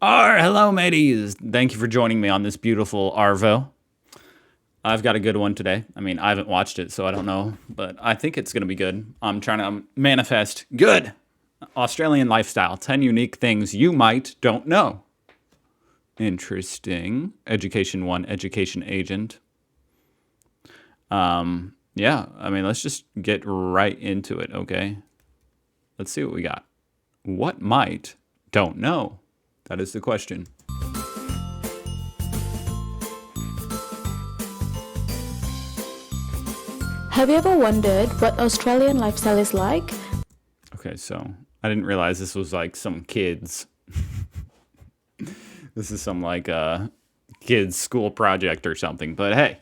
Hello, mateys. Thank you for joining me on this beautiful Arvo. I've got a good one today. I mean, I haven't watched it, so I don't know, but I think it's going to be good. I'm trying to manifest good Australian lifestyle. 10 unique things you might don't know. Interesting. Education 1, education agent. Yeah, I mean, let's just get right into it, okay? Let's see what we got. What might don't know? That is the question. Have you ever wondered what Australian lifestyle is like? Okay, so I didn't realize this was like some kids. This is some like kids school project or something. But hey,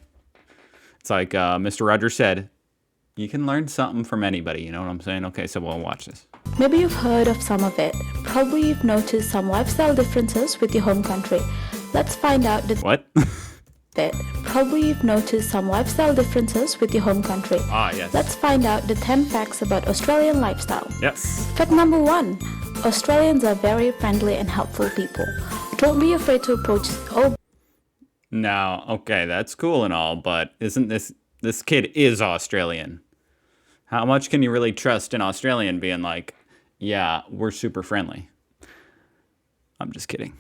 it's like Mr. Rogers said, you can learn something from anybody. You know what I'm saying? Okay, so we'll watch this. Maybe you've heard of some of it. Probably you've noticed some lifestyle differences with your home country. Let's find out What? Probably you've noticed some lifestyle differences with your home country. Yes. Let's find out the 10 facts about Australian lifestyle. Yes. Fact number 1. Australians are very friendly and helpful people. Don't be afraid to approach Now, okay, that's cool and all, but isn't this kid is Australian? How much can you really trust an Australian being like, yeah, we're super friendly? I'm just kidding.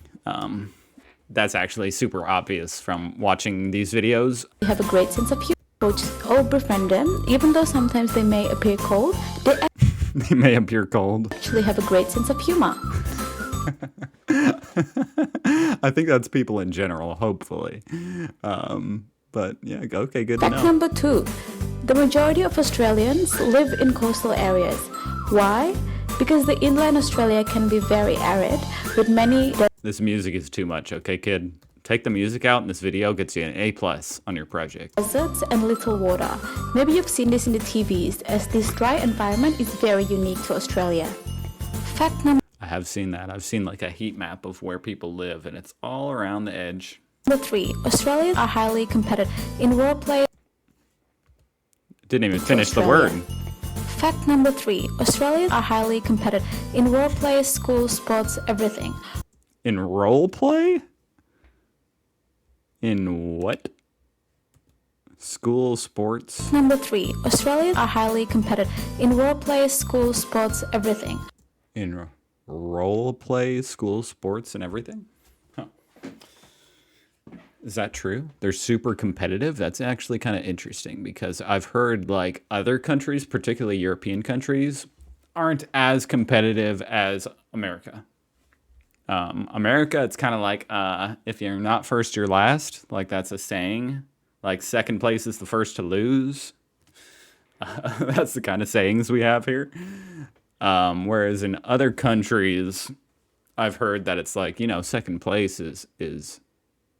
That's actually super obvious from watching these videos. have a great sense of humor. Approach befriend them, even though sometimes they may appear cold. They They may appear cold. actually have a great sense of humor. I think that's people in general, hopefully. But yeah, okay, good to Fact know. number 2. The majority of Australians live in coastal areas. Why? Because the inland Australia can be very arid, with many This music is too much, okay, kid? Take the music out and this video gets you an A+ on your project. deserts and little water. Maybe you've seen this in the TVs, as this dry environment is very unique to Australia. Fact number I have seen that. I've seen like a heat map of where people live and it's all around the edge. 3. Australians are highly competitive in workplace. Didn't even finish the word. Fact number 3. Australians are highly competitive in workplace, school, sports, everything. In role play? In what? School, sports? Number 3. Australians are highly competitive in workplace, school, sports, everything. In role play, school, sports, and everything? Huh. Is that true? They're super competitive? That's actually kind of interesting because I've heard like other countries, particularly European countries, aren't as competitive as America. America, it's kind of like if you're not first, you're last. Like that's a saying. Like second place is the first to lose. That's the kind of sayings we have here. Whereas in other countries, I've heard that it's like, second place is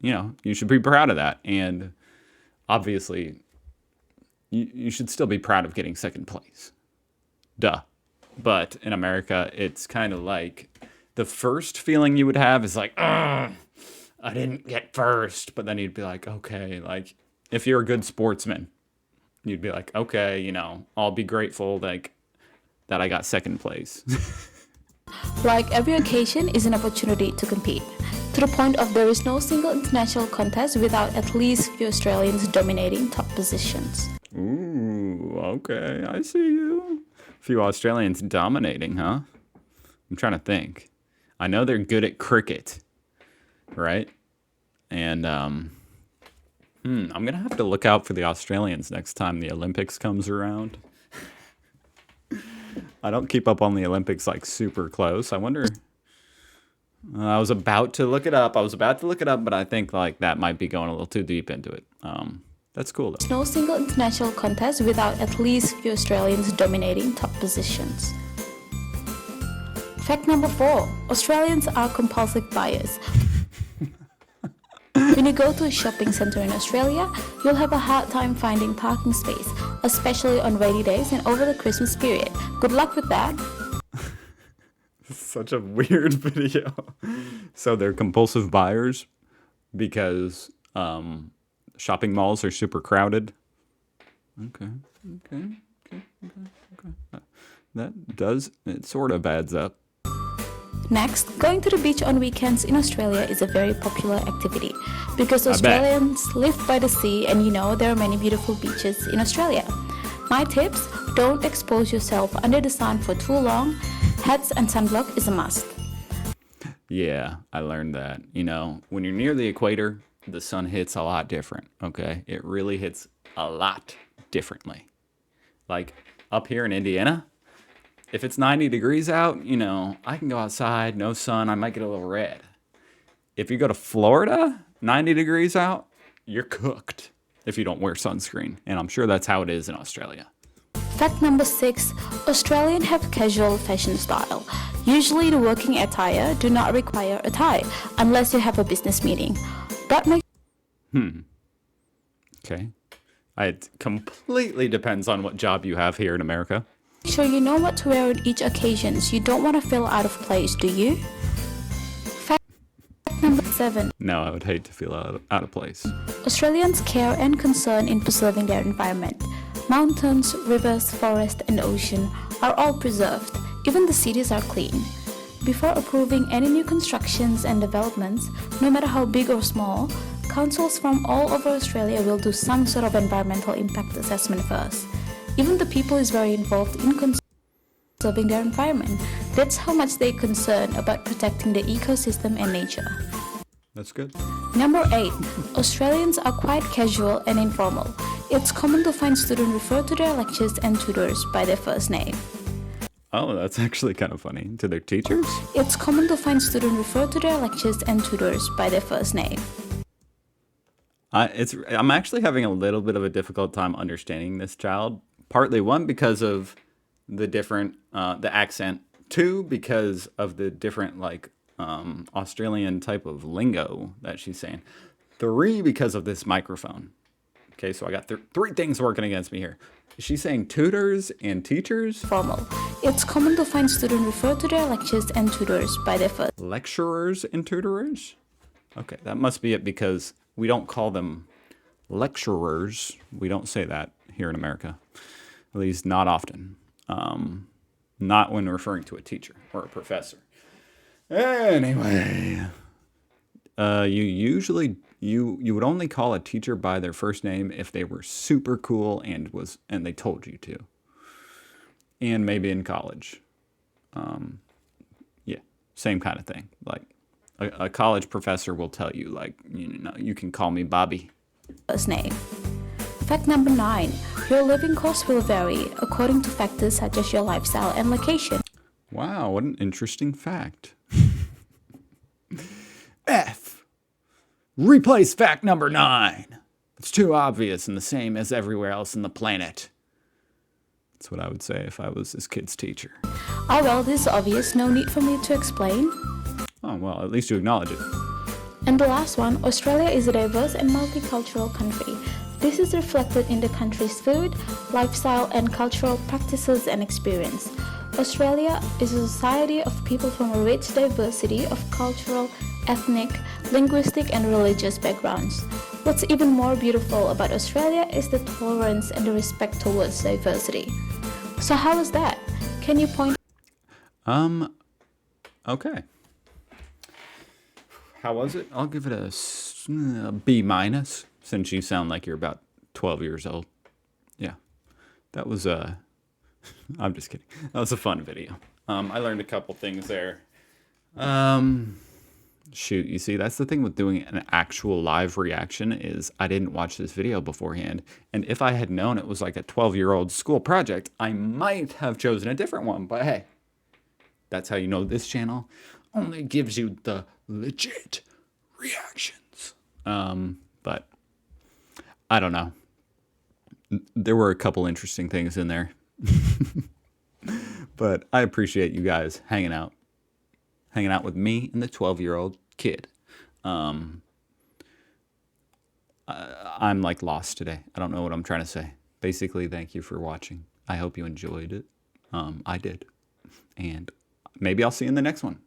you should be proud of that. And obviously, you should still be proud of getting second place. Duh. But in America, it's kind of like the first feeling you would have is like, I didn't get first. But then you'd be like, okay, like if you're a good sportsman, you'd be like, okay, I'll be grateful that I got second place. Like every occasion is an opportunity to compete, to the point of there is no single international contest without at least few Australians dominating top positions. Ooh, okay, I see you. A few Australians dominating, huh? I'm trying to think. I know they're good at cricket, right? And I'm gonna have to look out for the Australians next time the Olympics comes around. I don't keep up on the Olympics like super close. I wonder. I was about to look it up, but I think like that might be going a little too deep into it. That's cool though. No single international contest without at least few Australians dominating top positions. Fact number 4. Australians are compulsive buyers. When you go to a shopping centre in Australia, you'll have a hard time finding parking space, especially on rainy days and over the Christmas period. Good luck with that. Such a weird video. So they're compulsive buyers because shopping malls are super crowded. Okay. That does, it sort of adds up. Next, going to the beach on weekends in Australia is a very popular activity because I bet. Australians live by the sea and there are many beautiful beaches in Australia. My tips: don't expose yourself under the sun for too long. Hats and sunblock is a must. Yeah, I learned that. When you're near the equator, the sun hits a lot different, okay? It really hits a lot differently. Like up here in Indiana, if it's 90 degrees out, I can go outside, no sun, I might get a little red. If you go to Florida, 90 degrees out, you're cooked if you don't wear sunscreen. And I'm sure that's how it is in Australia. Fact number 6, Australians have casual fashion style. Usually the working attire do not require a tie unless you have a business meeting. But make Okay. It completely depends on what job you have here in America. sure you know what to wear on each occasion. You don't want to feel out of place, do you? Fact number 7, No, I would hate to feel out of place. Australians care and concern in preserving their environment. Mountains, rivers, forests, and ocean are all preserved. Even the cities are clean. Before approving any new constructions and developments, no matter how big or small, councils from all over Australia will do some sort of environmental impact assessment first. Even the people is very involved in conserving their environment. That's how much they concern about protecting the ecosystem and nature. That's good. Number 8. Australians are quite casual and informal. It's common to find students refer to their lecturers and tutors by their first name. Oh, that's actually kind of funny. To their teachers? It's common to find students refer to their lecturers and tutors by their first name. I'm actually having a little bit of a difficult time understanding this child. Partly one because of the different the accent. Two because of the different Australian type of lingo that she's saying. Three because of this microphone. Okay, so I got three things working against me here. Is she saying tutors and teachers? Formal. It's common to find students refer to their lecturers and tutors by their first. Lecturers and tutorers? Okay, that must be it because we don't call them lecturers. We don't say that here in America. At least not often. Not when referring to a teacher or a professor. Anyway, you would only call a teacher by their first name if they were super cool and they told you to. And maybe in college. Yeah, same kind of thing. Like a college professor will tell you, you can call me Bobby. First name. Fact number 9. Your living costs will vary according to factors such as your lifestyle and location. Wow, what an interesting fact. F. Replace fact number 9. It's too obvious and the same as everywhere else on the planet. That's what I would say if I was this kid's teacher. Oh well, this is obvious. No need for me to explain. Oh, well, at least you acknowledge it. And the last one, Australia is a diverse and multicultural country. This is reflected in the country's food, lifestyle, and cultural practices and experience. Australia is a society of people from a rich diversity of cultural, ethnic, linguistic, and religious backgrounds. What's even more beautiful about Australia is the tolerance and the respect towards diversity. So how is that? Can you point? Okay. How was it? I'll give it a B minus, since you sound like you're about 12 years old. Yeah, that was I'm just kidding. That was a fun video. I learned a couple things there. Shoot, you see, that's the thing with doing an actual live reaction is I didn't watch this video beforehand. And if I had known it was like a 12-year-old school project, I might have chosen a different one. But hey, that's how you know this channel only gives you the legit reactions. But I don't know. There were a couple interesting things in there. But I appreciate you guys hanging out with me and the 12-year-old kid. I'm like lost today. I don't know what I'm trying to say. Basically, thank you for watching. I hope you enjoyed it. I did. And maybe I'll see you in the next one.